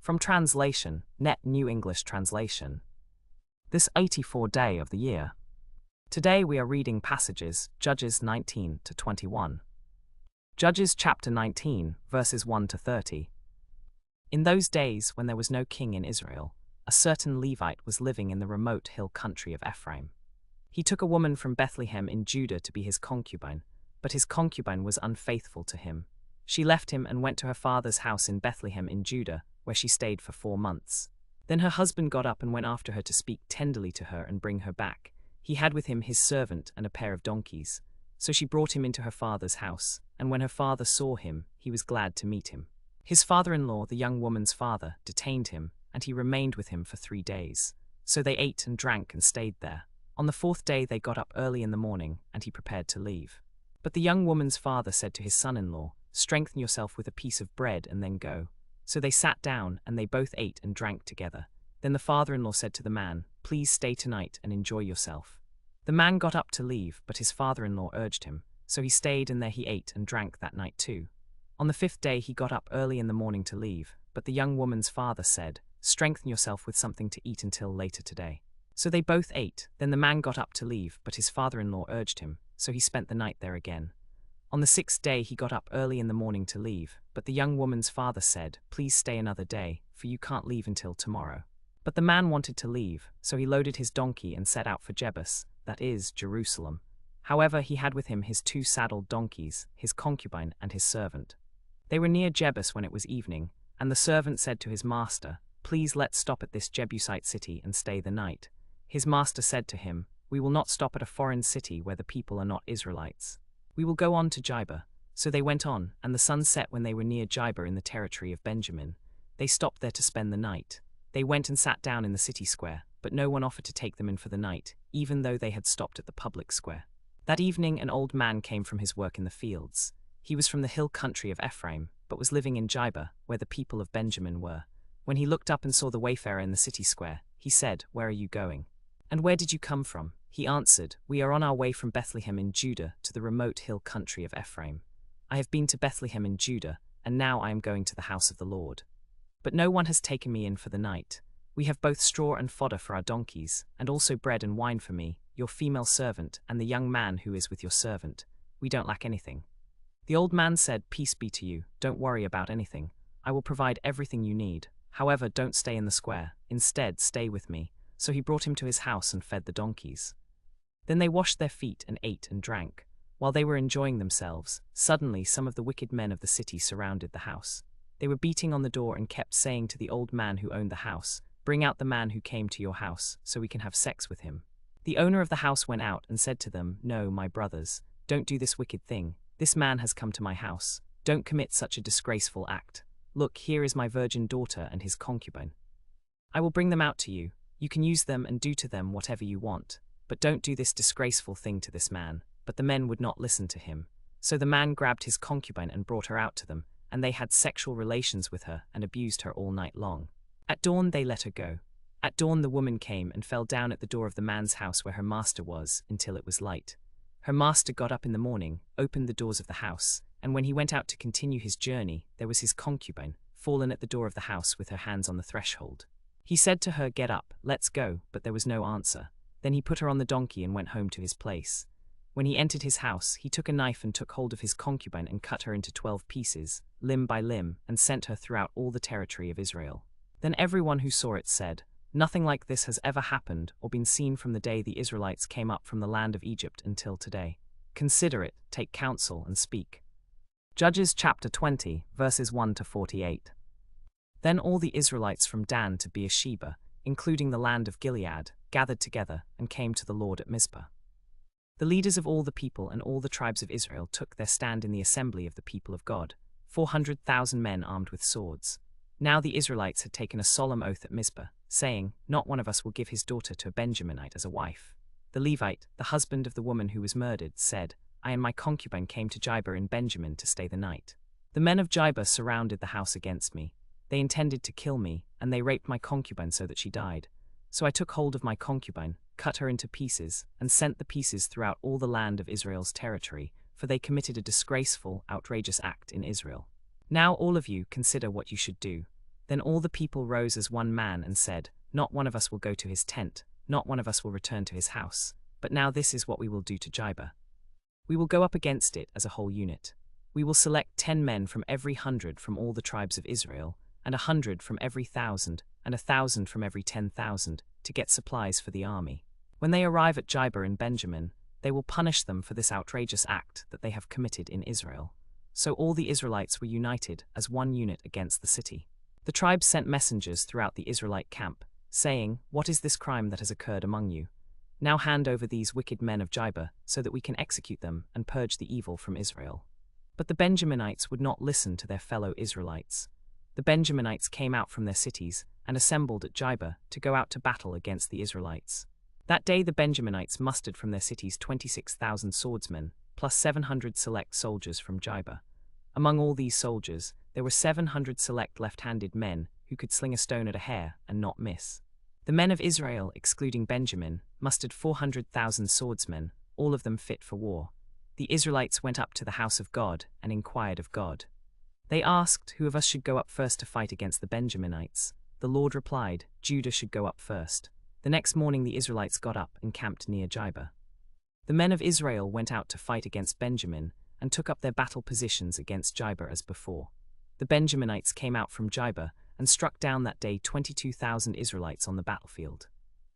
From translation, Net New English Translation. This 84th day of the year. Today we are reading passages, Judges 19 to 21. Judges chapter 19, verses 1 to 30. In those days when there was no king in Israel, a certain Levite was living in the remote hill country of Ephraim. He took a woman from Bethlehem in Judah to be his concubine, but his concubine was unfaithful to him. She left him and went to her father's house in Bethlehem in Judah, where she stayed for 4 months. Then her husband got up and went after her to speak tenderly to her and bring her back. He had with him his servant and a pair of donkeys. So she brought him into her father's house, and when her father saw him, he was glad to meet him. His father-in-law, the young woman's father, detained him, and he remained with him for 3 days. So they ate and drank and stayed there. On the 4th day they got up early in the morning, and he prepared to leave. But the young woman's father said to his son-in-law, "Strengthen yourself with a piece of bread and then go." So they sat down, and they both ate and drank together. Then the father-in-law said to the man, "Please stay tonight and enjoy yourself." The man got up to leave, but his father-in-law urged him. So he stayed, and there he ate and drank that night too. On the 5th day he got up early in the morning to leave, but the young woman's father said, "Strengthen yourself with something to eat until later today." So they both ate. Then the man got up to leave, but his father-in-law urged him, so he spent the night there again. On the 6th day he got up early in the morning to leave, but the young woman's father said, "Please stay another day, for you can't leave until tomorrow." But the man wanted to leave, so he loaded his donkey and set out for Jebus, that is, Jerusalem. However, he had with him his 2 saddled donkeys, his concubine and his servant. They were near Jebus when it was evening, and the servant said to his master, "Please let's stop at this Jebusite city and stay the night." His master said to him, "We will not stop at a foreign city where the people are not Israelites. We will go on to Jibah." So they went on, and the sun set when they were near Jibah in the territory of Benjamin. They stopped there to spend the night. They went and sat down in the city square, but no one offered to take them in for the night, even though they had stopped at the public square. That evening an old man came from his work in the fields. He was from the hill country of Ephraim, but was living in Jibah, where the people of Benjamin were. When he looked up and saw the wayfarer in the city square, he said, "Where are you going? And where did you come from?" He answered, "We are on our way from Bethlehem in Judah to the remote hill country of Ephraim. I have been to Bethlehem in Judah, and now I am going to the house of the Lord. But no one has taken me in for the night. We have both straw and fodder for our donkeys, and also bread and wine for me, your female servant, and the young man who is with your servant. We don't lack anything." The old man said, "Peace be to you, don't worry about anything. I will provide everything you need. However, don't stay in the square. Instead, stay with me." So he brought him to his house and fed the donkeys. Then they washed their feet and ate and drank. While they were enjoying themselves, suddenly some of the wicked men of the city surrounded the house. They were beating on the door and kept saying to the old man who owned the house, "Bring out the man who came to your house, so we can have sex with him." The owner of the house went out and said to them, "No, my brothers, don't do this wicked thing. This man has come to my house. Don't commit such a disgraceful act. Look, here is my virgin daughter and his concubine. I will bring them out to you. You can use them and do to them whatever you want. But don't do this disgraceful thing to this man." But the men would not listen to him. So the man grabbed his concubine and brought her out to them, and they had sexual relations with her and abused her all night long. At dawn they let her go. At dawn the woman came and fell down at the door of the man's house where her master was until it was light. Her master got up in the morning, opened the doors of the house, and when he went out to continue his journey, there was his concubine, fallen at the door of the house with her hands on the threshold. He said to her, "Get up, let's go," but there was no answer. Then he put her on the donkey and went home to his place. When he entered his house, he took a knife and took hold of his concubine and cut her into 12 pieces, limb by limb, and sent her throughout all the territory of Israel. Then everyone who saw it said, "Nothing like this has ever happened or been seen from the day the Israelites came up from the land of Egypt until today. Consider it, take counsel, and speak." Judges chapter 20, verses 1 to 48. Then all the Israelites from Dan to Beersheba, including the land of Gilead, gathered together and came to the Lord at Mizpah. The leaders of all the people and all the tribes of Israel took their stand in the assembly of the people of God, 400,000 men armed with swords. Now the Israelites had taken a solemn oath at Mizpah, saying, "Not one of us will give his daughter to a Benjaminite as a wife." The Levite, the husband of the woman who was murdered, said, "I and my concubine came to Jibah in Benjamin to stay the night. The men of Jibah surrounded the house against me. They intended to kill me, and they raped my concubine so that she died. So I took hold of my concubine, cut her into pieces, and sent the pieces throughout all the land of Israel's territory, for they committed a disgraceful, outrageous act in Israel. Now all of you consider what you should do." Then all the people rose as one man and said, "Not one of us will go to his tent, not one of us will return to his house. But now this is what we will do to Jibah. We will go up against it as a whole unit. We will select 10 men from every 100 from all the tribes of Israel, and 100 from every 1,000, and 1,000 from every 10,000, to get supplies for the army. When they arrive at Jibah in Benjamin, they will punish them for this outrageous act that they have committed in Israel." So all the Israelites were united as one unit against the city. The tribes sent messengers throughout the Israelite camp, saying, "What is this crime that has occurred among you? Now hand over these wicked men of Jibah, so that we can execute them and purge the evil from Israel." But the Benjaminites would not listen to their fellow Israelites. The Benjaminites came out from their cities and assembled at Jibah to go out to battle against the Israelites. That day the Benjaminites mustered from their cities 26,000 swordsmen, plus 700 select soldiers from Jibah. Among all these soldiers, there were 700 select left-handed men who could sling a stone at a hair and not miss. The men of Israel, excluding Benjamin, mustered 400,000 swordsmen, all of them fit for war. The Israelites went up to the house of God and inquired of God. They asked, "Who of us should go up first to fight against the Benjaminites?" The Lord replied, "Judah should go up first." The next morning the Israelites got up and camped near Jibah. The men of Israel went out to fight against Benjamin and took up their battle positions against Jibah as before. The Benjaminites came out from Jibah and struck down that day 22,000 Israelites on the battlefield.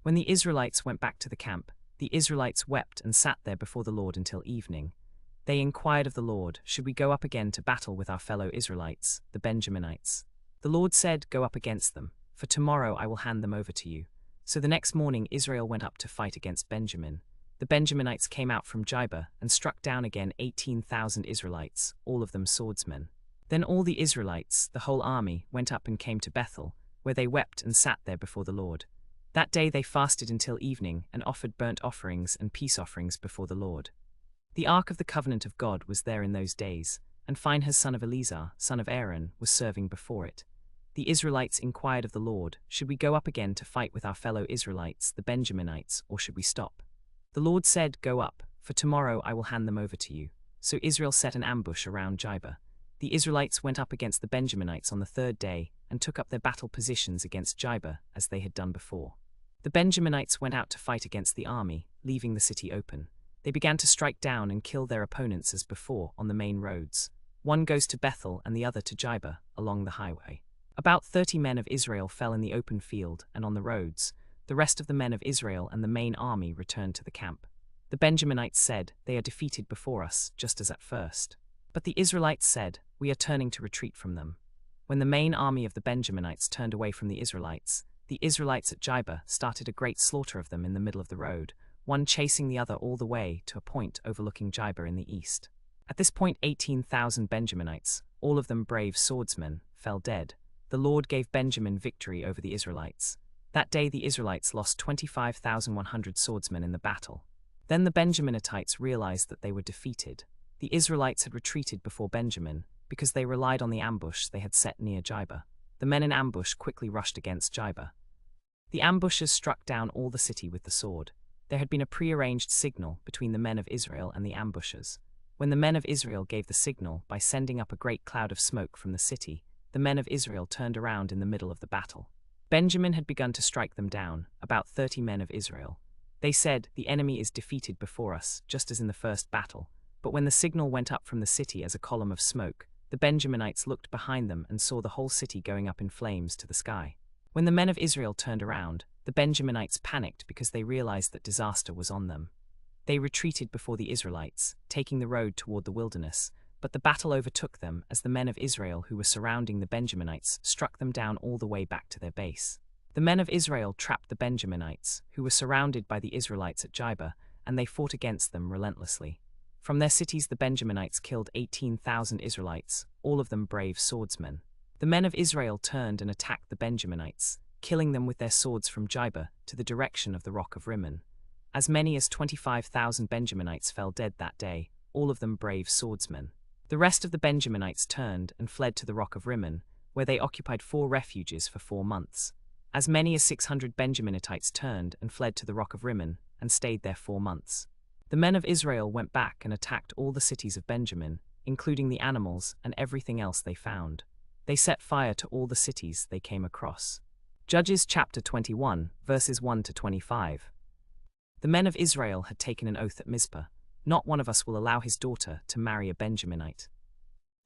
When the Israelites went back to the camp, the Israelites wept and sat there before the Lord until evening. They inquired of the Lord, "Should we go up again to battle with our fellow Israelites, the Benjaminites?" The Lord said, "Go up against them, for tomorrow I will hand them over to you." So the next morning Israel went up to fight against Benjamin. The Benjaminites came out from Jibah and struck down again 18,000 Israelites, all of them swordsmen. Then all the Israelites, the whole army, went up and came to Bethel, where they wept and sat there before the Lord. That day they fasted until evening and offered burnt offerings and peace offerings before the Lord. The ark of the covenant of God was there in those days, and Phinehas son of Eleazar, son of Aaron, was serving before it. The Israelites inquired of the Lord, "Should we go up again to fight with our fellow Israelites, the Benjaminites, or should we stop?" The Lord said, "Go up, for tomorrow I will hand them over to you." So Israel set an ambush around Jibah. The Israelites went up against the Benjaminites on the third day and took up their battle positions against Jibah as they had done before. The Benjaminites went out to fight against the army, leaving the city open. They began to strike down and kill their opponents as before on the main roads. One goes to Bethel and the other to Jibah, along the highway. About 30 men of Israel fell in the open field and on the roads. The rest of the men of Israel and the main army returned to the camp. The Benjaminites said, "They are defeated before us, just as at first." But the Israelites said, "We are turning to retreat from them." When the main army of the Benjaminites turned away from the Israelites at Jibah started a great slaughter of them in the middle of the road, one chasing the other all the way to a point overlooking Jibah in the east. At this point 18,000 Benjaminites, all of them brave swordsmen, fell dead. The Lord gave Benjamin victory over the Israelites. That day the Israelites lost 25,100 swordsmen in the battle. Then the Benjaminites realized that they were defeated. The Israelites had retreated before Benjamin, because they relied on the ambush they had set near Jibah. The men in ambush quickly rushed against Jibah. The ambushers struck down all the city with the sword. There had been a prearranged signal between the men of Israel and the ambushers. When the men of Israel gave the signal by sending up a great cloud of smoke from the city, the men of Israel turned around in the middle of the battle. Benjamin had begun to strike them down, about 30 men of Israel. They said, "The enemy is defeated before us, just as in the first battle." But when the signal went up from the city as a column of smoke, the Benjaminites looked behind them and saw the whole city going up in flames to the sky. When the men of Israel turned around, the Benjaminites panicked because they realized that disaster was on them. They retreated before the Israelites, taking the road toward the wilderness, but the battle overtook them as the men of Israel who were surrounding the Benjaminites struck them down all the way back to their base. The men of Israel trapped the Benjaminites, who were surrounded by the Israelites at Jibah, and they fought against them relentlessly. From their cities the Benjaminites killed 18,000 Israelites, all of them brave swordsmen. The men of Israel turned and attacked the Benjaminites, killing them with their swords from Jibah to the direction of the rock of Rimmon. As many as 25,000 Benjaminites fell dead that day, all of them brave swordsmen. The rest of the Benjaminites turned and fled to the rock of Rimmon, where they occupied 4 refuges for 4 months. As many as 600 Benjaminites turned and fled to the rock of Rimmon and stayed there 4 months. The men of Israel went back and attacked all the cities of Benjamin, including the animals and everything else they found. They set fire to all the cities they came across. Judges chapter 21, verses 1 to 25. The men of Israel had taken an oath at Mizpah. Not one of us will allow his daughter to marry a Benjaminite.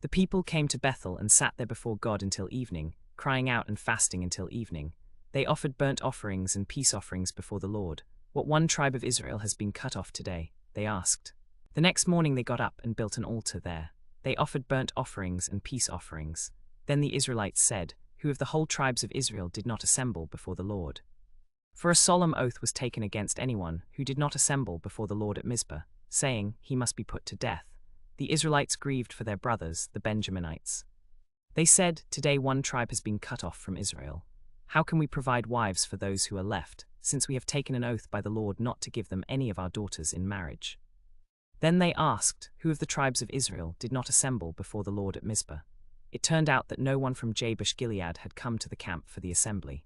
The people came to Bethel and sat there before God until evening, crying out and fasting until evening. They offered burnt offerings and peace offerings before the Lord. What one tribe of Israel has been cut off today? They asked. The next morning they got up and built an altar there. They offered burnt offerings and peace offerings. Then the Israelites said, "Who of the whole tribes of Israel did not assemble before the Lord?" For a solemn oath was taken against anyone who did not assemble before the Lord at Mizpah, saying, he must be put to death. The Israelites grieved for their brothers, the Benjaminites. They said, "Today one tribe has been cut off from Israel. How can we provide wives for those who are left, since we have taken an oath by the Lord not to give them any of our daughters in marriage?" Then they asked, "Who of the tribes of Israel did not assemble before the Lord at Mizpah?" It turned out that no one from Jabesh-Gilead had come to the camp for the assembly.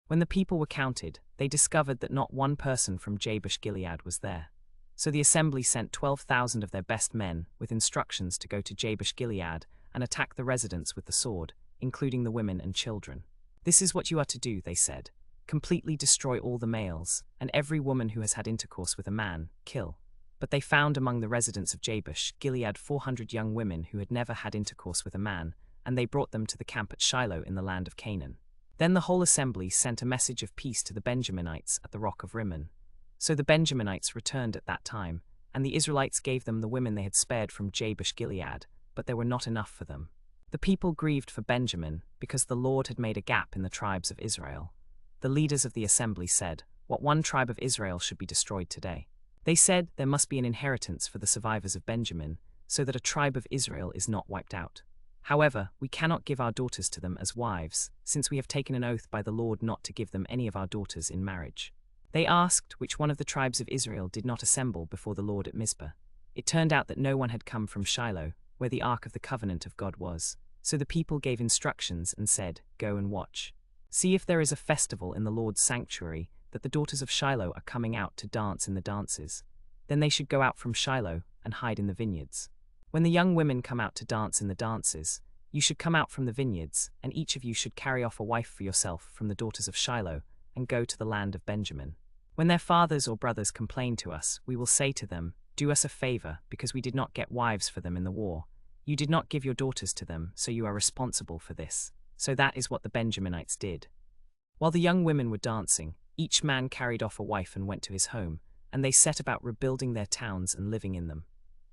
When the people were counted, they discovered that not one person from Jabesh-Gilead was there. So the assembly sent 12,000 of their best men, with instructions to go to Jabesh-Gilead and attack the residents with the sword, including the women and children. "This is what you are to do," they said. "Completely destroy all the males, and every woman who has had intercourse with a man, kill." But they found among the residents of Jabesh-Gilead 400 young women who had never had intercourse with a man, and they brought them to the camp at Shiloh in the land of Canaan. Then the whole assembly sent a message of peace to the Benjaminites at the rock of Rimmon. So the Benjaminites returned at that time, and the Israelites gave them the women they had spared from Jabesh-Gilead, but there were not enough for them. The people grieved for Benjamin, because the Lord had made a gap in the tribes of Israel. The leaders of the assembly said, "What one tribe of Israel should be destroyed today?" They said there must be an inheritance for the survivors of Benjamin, so that a tribe of Israel is not wiped out. However, we cannot give our daughters to them as wives, since we have taken an oath by the Lord not to give them any of our daughters in marriage. They asked which one of the tribes of Israel did not assemble before the Lord at Mizpah. It turned out that no one had come from Shiloh, where the ark of the covenant of God was. So the people gave instructions and said, "Go and watch. See if there is a festival in the Lord's sanctuary, that the daughters of Shiloh are coming out to dance in the dances. Then they should go out from Shiloh and hide in the vineyards. When the young women come out to dance in the dances, you should come out from the vineyards, and each of you should carry off a wife for yourself from the daughters of Shiloh, and go to the land of Benjamin. When their fathers or brothers complain to us, we will say to them, 'Do us a favor, because we did not get wives for them in the war. You did not give your daughters to them, so you are responsible for this.' So that is what the Benjaminites did. While the young women were dancing, each man carried off a wife and went to his home, and they set about rebuilding their towns and living in them.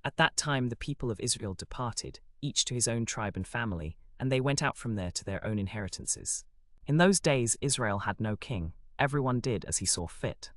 At that time the people of Israel departed, each to his own tribe and family, and they went out from there to their own inheritances. In those days Israel had no king. Everyone did as he saw fit.